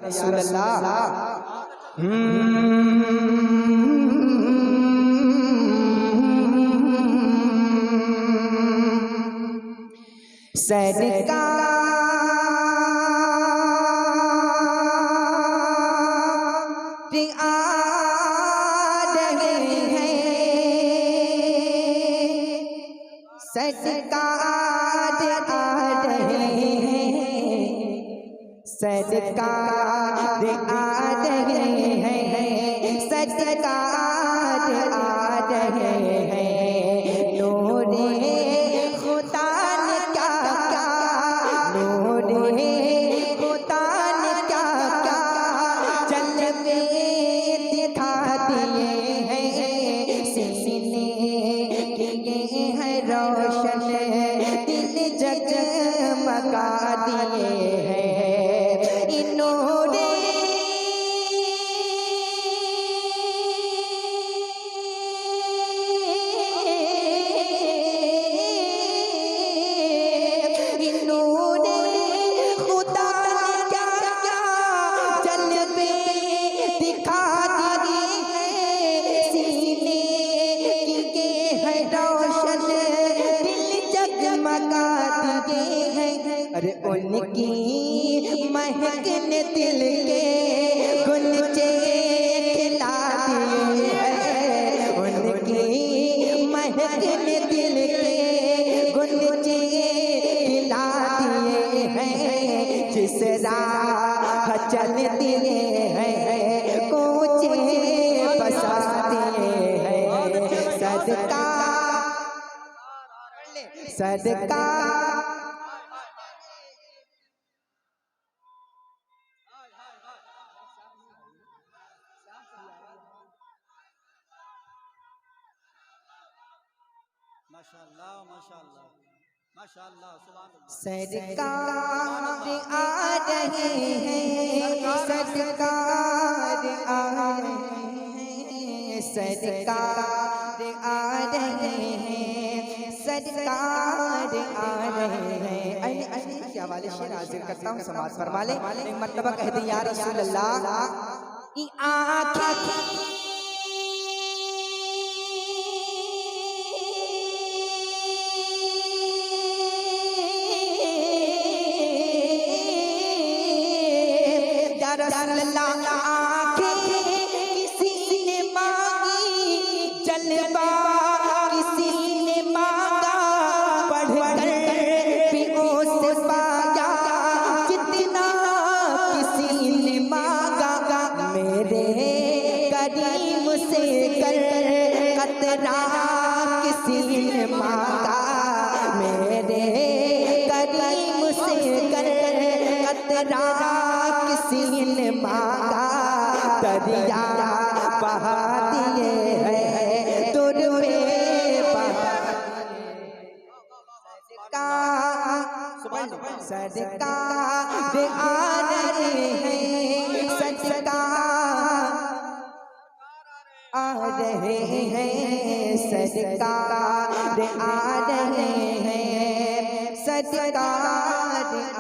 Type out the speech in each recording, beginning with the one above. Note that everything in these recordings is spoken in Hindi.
रसूल अल्लाह। सरकार आ रहे हैं, सरकार आ रहे हैं, सरकार आ रहे हैं, सरकार आ रहे हैं। नूरे खुदा ने क्या क्या, नूरे खुदा ने क्या क्या जलवे दिखा दिए हैं। सीने किए हैं रोशन, दिल जगमगा दिए हैं। इन्होंने खुदा क्या क्या जलवे दिखा दिए हैं। सीने के है रोशन, दिल जगमगा दिए हैं। अरे उनकी महक ने दिल के गुलचे खिला दिए हैं। उनकी महक ने दिल के गुलचे खिला दिए हैं। जिस राह चल दिए हैं, कोचे बसा दिए हैं। सदका सदका माशाअल्लाह माशाअल्लाह माशाअल्लाह सुभान अल्लाह। सरकार आ रहे हैं, सरकार आ रहे हैं, सरकार आ रहे हैं, सरकार आ रहे हैं। अरे के हवाले शेर हाजिर करता हूँ, समाज फरमा ले। एक मर्तबा कह दी या रसूल अल्लाह, ई आँखें आँखें किसी ने मांगी, जलवा किसी ने मांगा, पढ़कर भी उसे पाया जितना किसी ने मांगा। मेरे करीम से कर कतरा किसी ने मांगा, मेरे करीम से कर कतरा किसी ने मांगा। दरिया बहा दिए हैं, तुर में बहा सरकार आ रहे हैं, सरकार आ रहे हैं, सरकार आ रहे हैं, सरकार आ रहे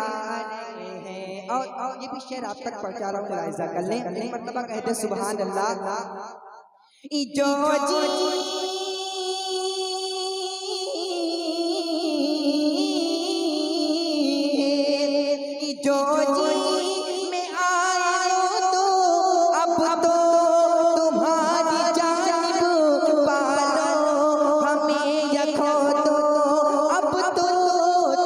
हैं। और ये भी शेर आप तक पहुंचा रहा हूँ, मुलाहिजा कर लें। एक मर्तबा कहते सुभान अल्लाह। जो जी में आए तो अब तो तुम्हारी जानिब पालो, हमें यखो तो अब तो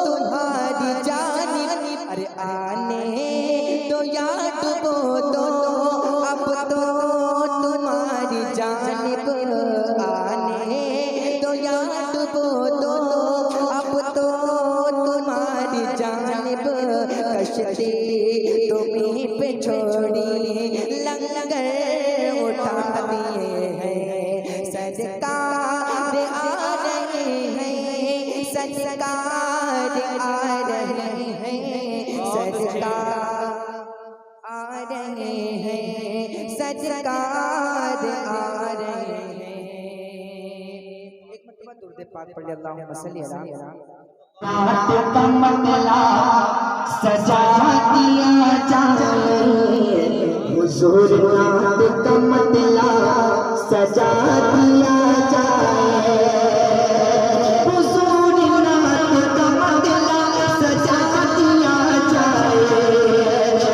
तुम्हारी जानिब। अरे आने तो या डुबो तो अब तो तुम्हारी जानिब, आने तो या डुबो तो अब तो तुम्हारी जानिब। कश्ती तुम्हीं पे छोड़ी लंगर उठा दिए हैं, सरकार आ रहे हैं, सरकार आ रहे हैं, सरकार आ रहे हैं, सरकार आ रहे हैं। एक मर्तबा दुरूद पाक पढ़ ले, अल्लाहुम्मा सल्ली अला। रात का मंगला सजा दिया जाए, हुजूर नात का मतला सजा दिया जाए, हुजूर नात का मतला सजा दिया जाए,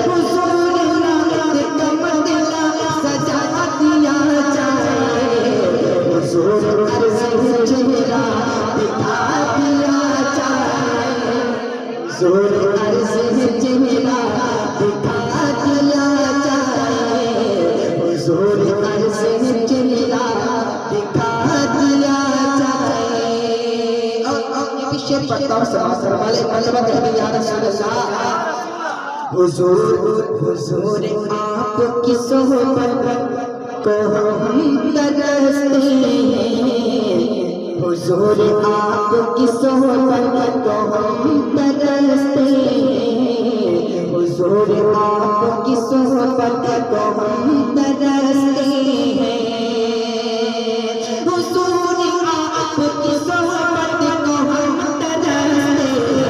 हुजूर नात का मतला सजा दिया जाए, हुजूर का चेहरा दिखा दिया जाए, हुजूर का चेहरा दिखा दिया जाए, हुजूर का चेहरा दिखा दिया जाए। और ये भी शेर पढ़ता हूँ समासर वाले मलबा कहते या रसूल अल्लाह, हुजूर आपकी सोहबत को हम तरसते हैं, हुजूर आपकी सोहबत को हम तरसते हैं, हुजूर आपकी सोहबत को हम तरसते हैं, हुजूर आपकी सोहबत को हम तरसते हैं,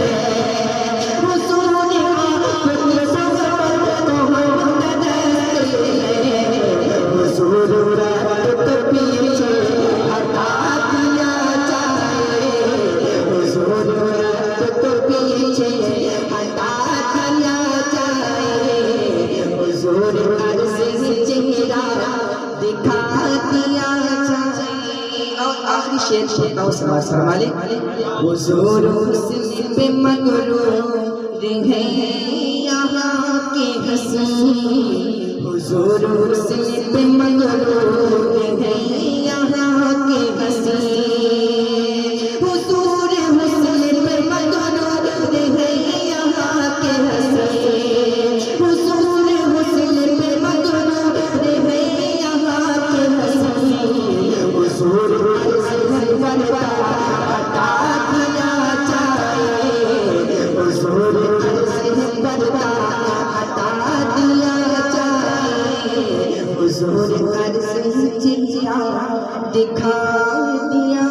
हुजूर आपकी सोहबत को हम तरसते हैं, हुजूर तो पीछे हटा दिया जाए, हुजूर तो पीछे हटा दिया जाए, हुजूर का चेहरा दिखा दिया जाए। और आखिरी शेर पढ़ता हूँ समासर वाले, हुजूर हुस्न पे मगरूर हैं यहाँ के हसीन, हुजूर हुस्न पे मगरूर हैं यहाँ के हसीन, हुजूर हुस्न पे मगरूर हैं यहाँ के हसीन, हुजूर हुस्न पे मगरूर हैं यहाँ के हसीन, हुजूर पर्दा हटा दिया जाए, हुजूर पर्दा हटा दिया जाए, हुजूर का चेहरा दिखा दिया